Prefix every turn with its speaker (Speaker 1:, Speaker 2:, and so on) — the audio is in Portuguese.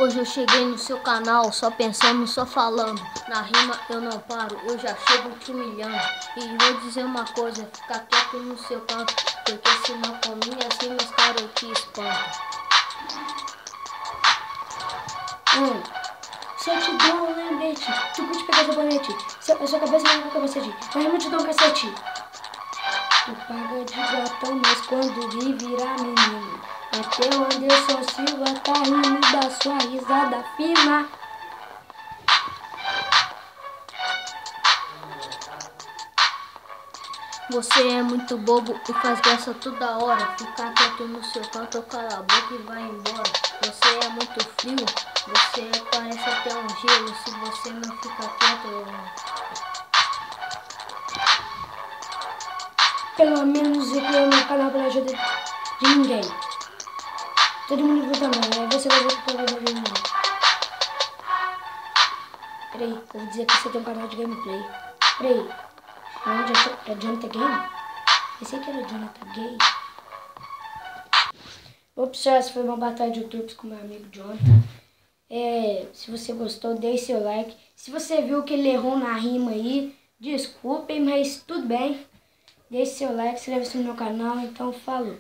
Speaker 1: Hoje eu cheguei no seu canal só pensando, só falando. Na rima eu não paro, eu já chego te humilhando. E vou dizer uma coisa, fica quieto no seu canto, porque senão com minhas rimas, cara, eu te espanto.
Speaker 2: Se eu te dou um lembrete, tu pode pegar sabonete. A sua cabeça não é com capacete, mas eu te dou um cacete. Tu paga de gatão, mas quando ri virar menino. Até o Anderson Silva tá rindo da sua risada fina.
Speaker 1: Você é muito bobo e faz graça toda hora. Fica quieto no seu canto, cala a boca e vai embora. Você é muito frio, você parece até um gelo. Se você não fica quieto,
Speaker 2: Pelo menos eu criei meu canal pela ajuda de ninguém. Todo mundo viu também, aí você vai ver que eu vou de ninguém. Peraí, eu vou dizer que você tem um canal de gameplay. Peraí, é Jonathan Game? Pensei que era Jonathan Game. Ops, essa foi uma batalha de YouTubes com meu amigo Jonathan. Se você gostou, deixe seu like. Se você viu que ele errou na rima aí, desculpem, mas tudo bem. Deixe seu like, inscreva-se no meu canal, então falou.